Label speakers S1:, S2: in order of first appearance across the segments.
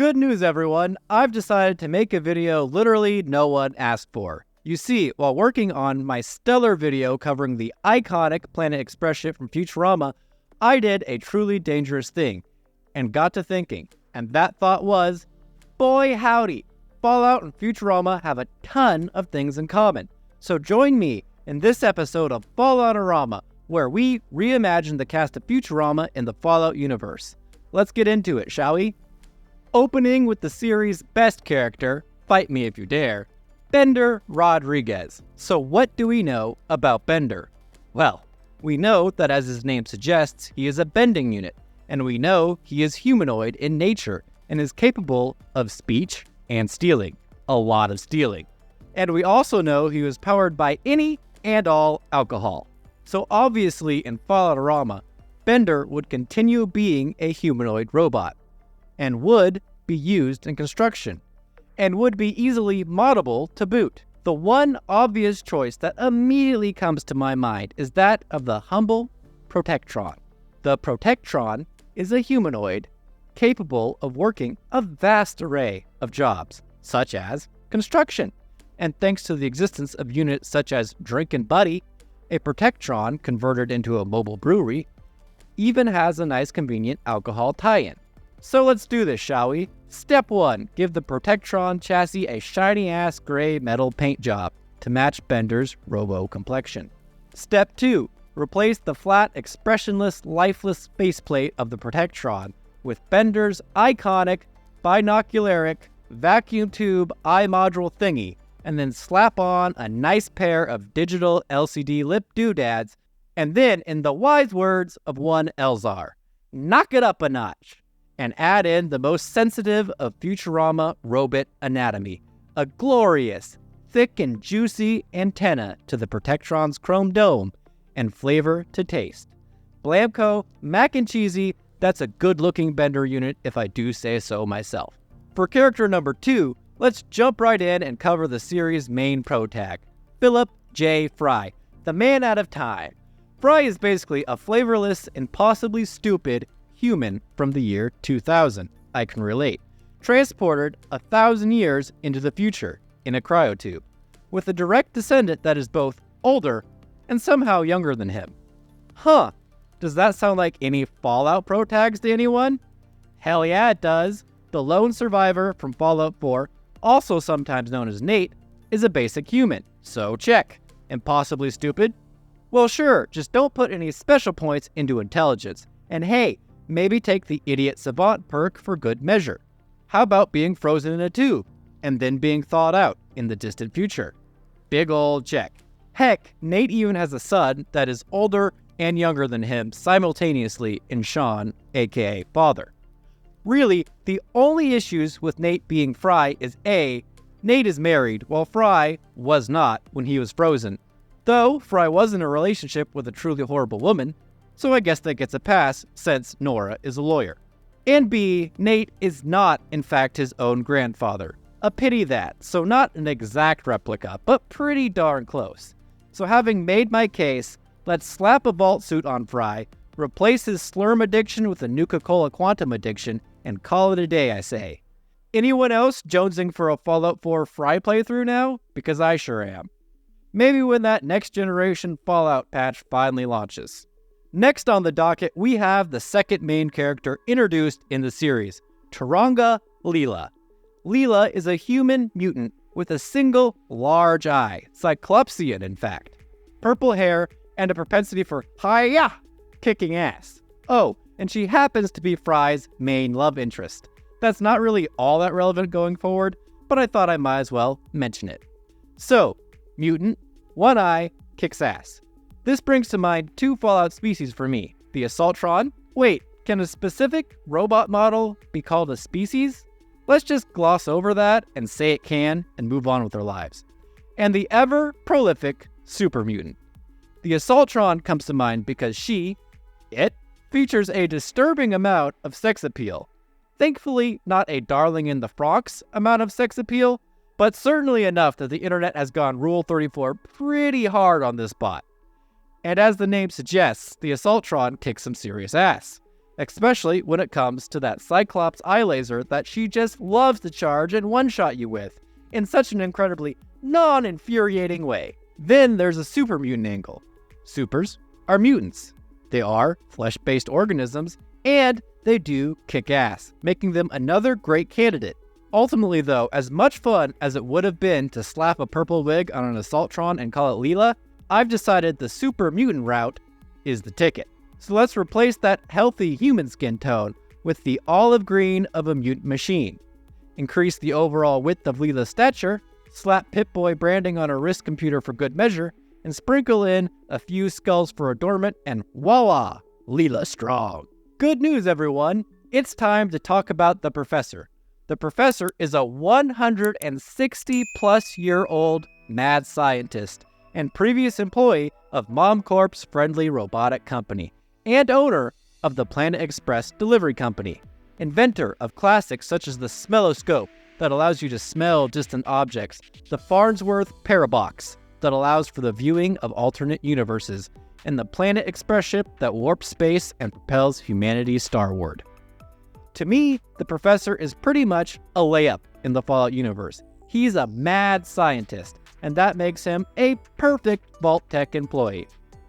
S1: Good news, everyone. I've decided to make a video literally no one asked for. You see, while working on my stellar video covering the iconic Planet Express ship from Futurama, I did a truly dangerous thing and got to thinking. And that thought was, boy howdy, Fallout and Futurama have a ton of things in common. So join me in this episode of Falloutarama, where we reimagine the cast of Futurama in the Fallout universe. Let's get into it, shall we? Opening with the series' best character, fight me if you dare, Bender Rodriguez. So what do we know about Bender? Well, we know that as his name suggests, he is a bending unit, and we know he is humanoid in nature and is capable of speech and stealing. A lot of stealing. And we also know he was powered by any and all alcohol. So obviously in Falloutarama, Bender would continue being a humanoid robot, and would be used in construction, and would be easily moddable to boot. The one obvious choice that immediately comes to my mind is that of the humble Protectron. The Protectron is a humanoid capable of working a vast array of jobs, such as construction, and thanks to the existence of units such as Drinkin' Buddy, a Protectron converted into a mobile brewery, even has a nice convenient alcohol tie-in. So let's do this, shall we? Step 1. Give the Protectron chassis a shiny-ass gray metal paint job to match Bender's robo complexion. Step 2. Replace the flat, expressionless, lifeless faceplate of the Protectron with Bender's iconic, binocularic, vacuum tube eye module thingy, and then slap on a nice pair of digital LCD lip doodads, and then, in the wise words of one Elzar, knock it up a notch, and add in the most sensitive of Futurama robot anatomy, a glorious, thick and juicy antenna to the Protectron's chrome dome, and flavor to taste. Blamco, mac and cheesy, that's a good-looking Bender unit if I do say so myself. For character number 2, let's jump right in and cover the series' main protag, Philip J. Fry, the man out of time. Fry is basically a flavorless and possibly stupid human from the year 2000. I can relate. Transported 1,000 years into the future in a cryotube, with a direct descendant that is both older and somehow younger than him. Huh, does that sound like any Fallout protags to anyone? Hell yeah, it does. The lone survivor from Fallout 4, also sometimes known as Nate, is a basic human, so check. And possibly stupid? Well sure, just don't put any special points into intelligence, and hey, maybe take the idiot savant perk for good measure. How about being frozen in a tube, and then being thawed out in the distant future? Big ol' check. Heck, Nate even has a son that is older and younger than him simultaneously in Sean, aka father. Really, the only issues with Nate being Fry is A, Nate is married while Fry was not when he was frozen. Though Fry was in a relationship with a truly horrible woman, so I guess that gets a pass since Nora is a lawyer. And B, Nate is not in fact his own grandfather. A pity that, so not an exact replica, but pretty darn close. So having made my case, let's slap a vault suit on Fry, replace his slurm addiction with a Nuka-Cola quantum addiction, and call it a day, I say. Anyone else jonesing for a Fallout 4 Fry playthrough now? Because I sure am. Maybe when that next generation Fallout patch finally launches. Next on the docket, we have the second main character introduced in the series, Turanga Leela. Leela is a human mutant with a single large eye, Cyclopsian in fact, purple hair, and a propensity for hi-ya, kicking ass. Oh, and she happens to be Fry's main love interest. That's not really all that relevant going forward, but I thought I might as well mention it. So, mutant, one eye, kicks ass. This brings to mind two Fallout species for me. The Assaultron. Wait, can a specific robot model be called a species? Let's just gloss over that and say it can and move on with our lives. And the ever-prolific super mutant. The Assaultron comes to mind because it, features a disturbing amount of sex appeal. Thankfully, not a darling in the frocks amount of sex appeal, but certainly enough that the internet has gone Rule 34 pretty hard on this bot. And as the name suggests, the Assaultron kicks some serious ass. especially when it comes to that Cyclops eye laser that she just loves to charge and one-shot you with, in such an incredibly non-infuriating way. Then there's a super mutant angle. Supers are mutants. They are flesh-based organisms, and they do kick ass, making them another great candidate. Ultimately though, as much fun as it would have been to slap a purple wig on an Assaultron and call it Leela, I've decided the super mutant route is the ticket. So let's replace that healthy human skin tone with the olive green of a mutant machine. Increase the overall width of Leela's stature, slap Pip-Boy branding on her wrist computer for good measure, and sprinkle in a few skulls for adornment, and voila! Leela strong. Good news, everyone! It's time to talk about the Professor. The Professor is a 160-plus-year-old mad scientist and previous employee of MomCorp's friendly robotic company, and owner of the Planet Express delivery company, inventor of classics such as the Smelloscope that allows you to smell distant objects, the Farnsworth Parabox that allows for the viewing of alternate universes, and the Planet Express ship that warps space and propels humanity starward. To me, the Professor is pretty much a layup in the Fallout universe. He's a mad scientist, and that makes him a perfect Vault-Tec employee.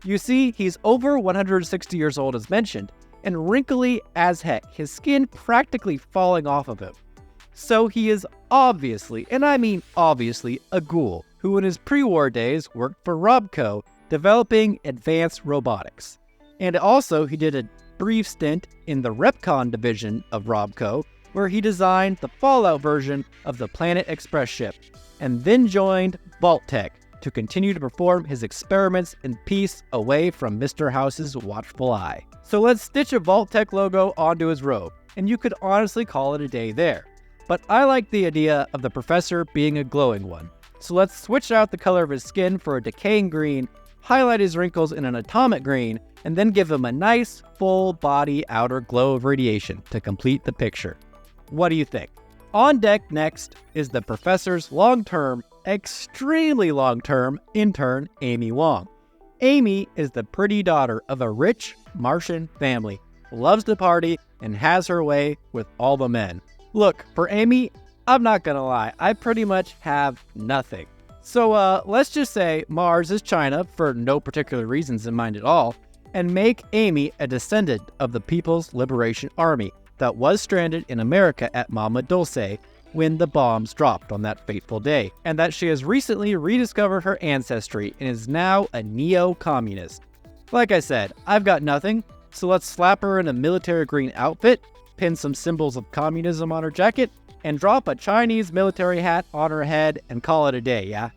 S1: You see, he's over 160 years old as mentioned, and wrinkly as heck, his skin practically falling off of him. So he is obviously, and I mean obviously, a ghoul who in his pre-war days worked for Robco, developing advanced robotics. And also he did a brief stint in the Repcon division of Robco, where he designed the Fallout version of the Planet Express ship, and then joined Vault-Tec to continue to perform his experiments in peace away from Mr. House's watchful eye. So let's stitch a Vault-Tec logo onto his robe, and you could honestly call it a day there. But I like the idea of the Professor being a glowing one. So let's switch out the color of his skin for a decaying green, highlight his wrinkles in an atomic green, and then give him a nice, full body outer glow of radiation to complete the picture. What do you think? On deck next is the Professor's long-term, extremely long-term intern, Amy Wong. Amy is the pretty daughter of a rich Martian family, loves to party, and has her way with all the men. Look, for Amy, I'm not gonna lie, I pretty much have nothing. So let's just say Mars is China for no particular reasons in mind at all, and make Amy a descendant of the People's Liberation Army that was stranded in America at Mama Dulce when the bombs dropped on that fateful day, and that she has recently rediscovered her ancestry and is now a neo-communist. Like I said, I've got nothing, so let's slap her in a military green outfit, pin some symbols of communism on her jacket, and drop a Chinese military hat on her head and call it a day, yeah?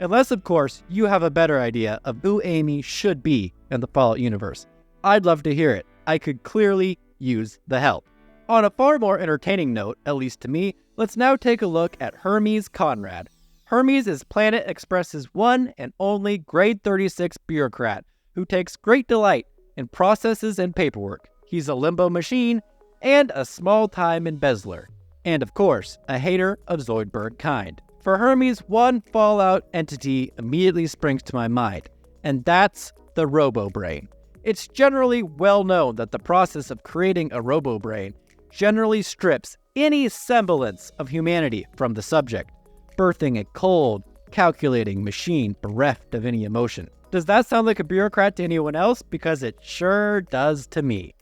S1: Unless, of course, you have a better idea of who Amy should be in the Fallout universe. I'd love to hear it. I could clearly use the help. On a far more entertaining note, at least to me, let's now take a look at Hermes Conrad. Hermes is Planet Express's one and only grade 36 bureaucrat who takes great delight in processes and paperwork. He's a limbo machine and a small-time embezzler. And of course, a hater of Zoidberg kind. For Hermes, one Fallout entity immediately springs to my mind, and that's the Robo-Brain. It's generally well known that the process of creating a Robo-Brain generally strips any semblance of humanity from the subject, birthing a cold, calculating machine bereft of any emotion. Does that sound like a bureaucrat to anyone else? Because it sure does to me.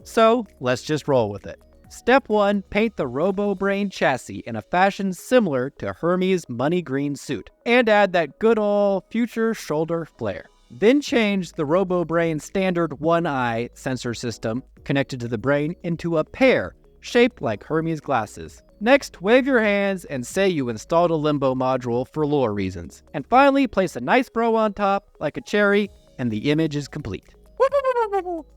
S1: So let's just roll with it. Step 1, paint the Robo-Brain chassis in a fashion similar to Hermes' money green suit, and add that good old future shoulder flare. Then change the Robo-Brain standard one-eye sensor system connected to the brain into a pear shaped like Hermes glasses. Next, wave your hands and say you installed a limbo module for lore reasons. And finally, place a nice bow on top like a cherry, and the image is complete.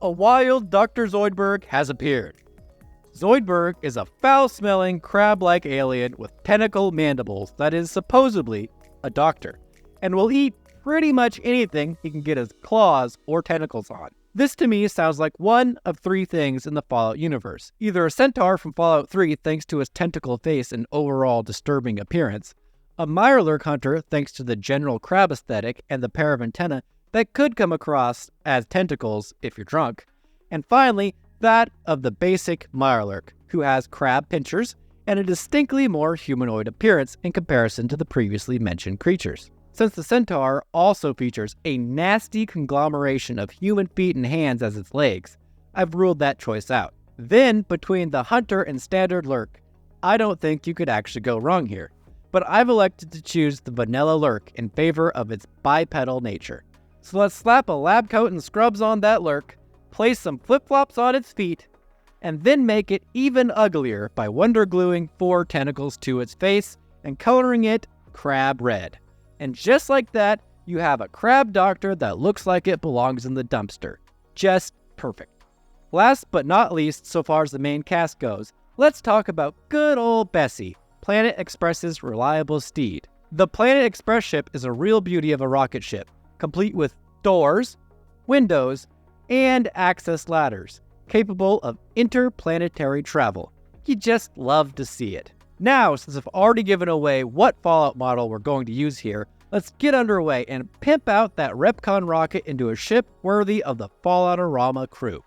S1: A wild Dr. Zoidberg has appeared. Zoidberg is a foul-smelling, crab-like alien with tentacle mandibles that is supposedly a doctor, and will eat pretty much anything he can get his claws or tentacles on. This to me sounds like one of three things in the Fallout universe. Either a centaur from Fallout 3 thanks to his tentacle face and overall disturbing appearance, a Mirelurk hunter thanks to the general crab aesthetic and the pair of antennae that could come across as tentacles if you're drunk, and finally, that of the basic Mirelurk, who has crab pinchers and a distinctly more humanoid appearance in comparison to the previously mentioned creatures. Since the centaur also features a nasty conglomeration of human feet and hands as its legs, I've ruled that choice out. Then, between the hunter and standard lurk, I don't think you could actually go wrong here, but I've elected to choose the vanilla lurk in favor of its bipedal nature. So let's slap a lab coat and scrubs on that lurk, place some flip-flops on its feet, and then make it even uglier by wonder gluing 4 tentacles to its face and coloring it crab red. And just like that, you have a crab doctor that looks like it belongs in the dumpster. Just perfect. Last but not least, so far as the main cast goes, let's talk about good old Bessie, Planet Express's reliable steed. The Planet Express ship is a real beauty of a rocket ship, complete with doors, windows, and access ladders, capable of interplanetary travel. You just love to see it. Now, since I've already given away what Fallout model we're going to use here, let's get underway and pimp out that Repcon rocket into a ship worthy of the Falloutarama crew.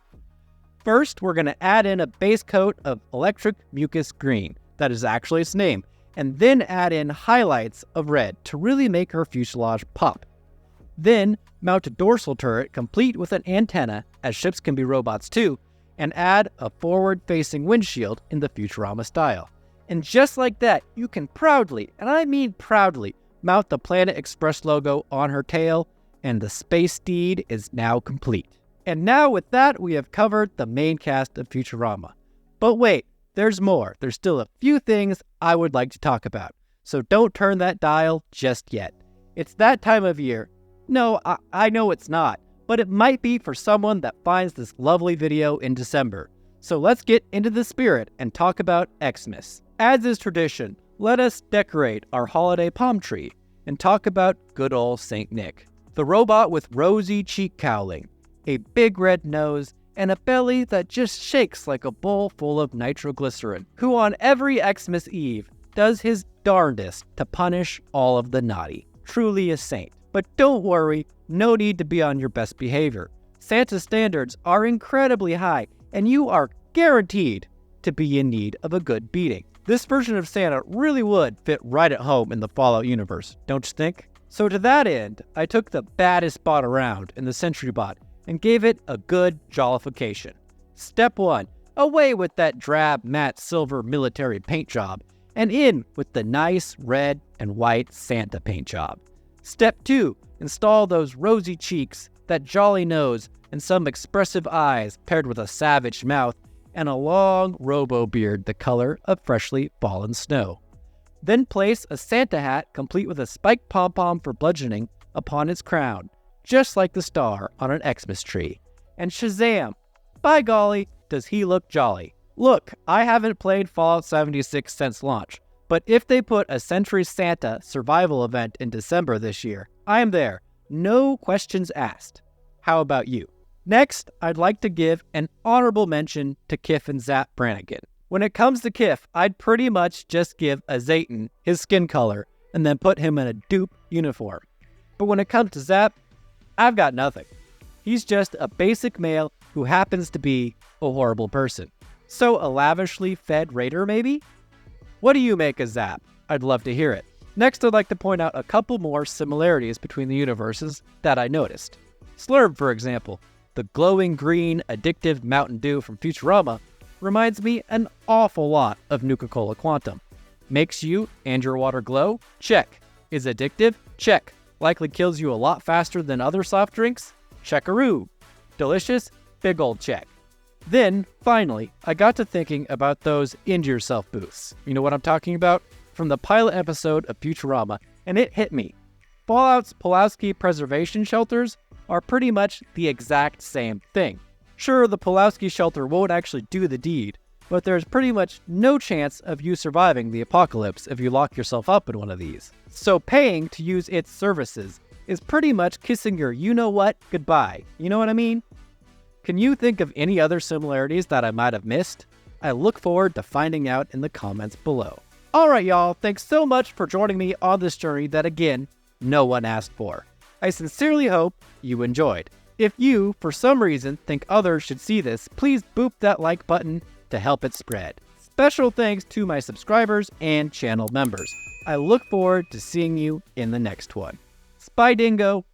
S1: First, we're going to add in a base coat of electric mucus green, that is actually its name, and then add in highlights of red to really make her fuselage pop. Then, mount a dorsal turret complete with an antenna, as ships can be robots too, and add a forward-facing windshield in the Futurama style. And just like that, you can proudly, and I mean proudly, mount the Planet Express logo on her tail, and the Space Steed is now complete. And now with that, we have covered the main cast of Futurama. But wait, there's more. There's still a few things I would like to talk about, so don't turn that dial just yet. It's that time of year. No, I know it's not, but it might be for someone that finds this lovely video in December. So let's get into the spirit and talk about Xmas. As is tradition, let us decorate our holiday palm tree and talk about good old St. Nick, the robot with rosy cheek cowling, a big red nose, and a belly that just shakes like a bowl full of nitroglycerin, who on every Xmas Eve does his darndest to punish all of the naughty. Truly a saint. But don't worry, no need to be on your best behavior. Santa's standards are incredibly high, and you are guaranteed to be in need of a good beating. This version of Santa really would fit right at home in the Fallout universe, don't you think? So to that end, I took the baddest bot around in the Sentry Bot and gave it a good jollification. Step 1, away with that drab matte silver military paint job, and in with the nice red and white Santa paint job. Step 2, install those rosy cheeks, that jolly nose, and some expressive eyes paired with a savage mouth and a long robo beard the color of freshly fallen snow. Then place a Santa hat complete with a spiked pom-pom for bludgeoning upon its crown, just like the star on an Xmas tree. And Shazam! By golly, does he look jolly. Look, I haven't played Fallout 76 since launch, but if they put a Century Santa survival event in December this year, I am there. No questions asked. How about you? Next, I'd like to give an honorable mention to Kif and Zap Brannigan. When it comes to Kif, I'd pretty much just give a Zayton his skin color and then put him in a dupe uniform. But when it comes to Zap, I've got nothing. He's just a basic male who happens to be a horrible person. So a lavishly fed raider, maybe? What do you make of Zap? I'd love to hear it. Next, I'd like to point out a couple more similarities between the universes that I noticed. Slurb, for example, the glowing green, addictive Mountain Dew from Futurama, reminds me an awful lot of Nuka-Cola Quantum. Makes you and your water glow? Check. Is addictive? Check. Likely kills you a lot faster than other soft drinks? Checkaroo. Delicious? Big old check. Then, finally, I got to thinking about those End Yourself booths. You know what I'm talking about? From the pilot episode of Futurama, and it hit me. Fallout's Pulaski preservation shelters are pretty much the exact same thing. Sure, the Pulaski shelter won't actually do the deed, but there's pretty much no chance of you surviving the apocalypse if you lock yourself up in one of these. So paying to use its services is pretty much kissing your you-know-what goodbye. You know what I mean? Can you think of any other similarities that I might have missed? I look forward to finding out in the comments below. Alright y'all, thanks so much for joining me on this journey that again, no one asked for. I sincerely hope you enjoyed. If you, for some reason, think others should see this, please boop that like button to help it spread. Special thanks to my subscribers and channel members. I look forward to seeing you in the next one. Spy Dingo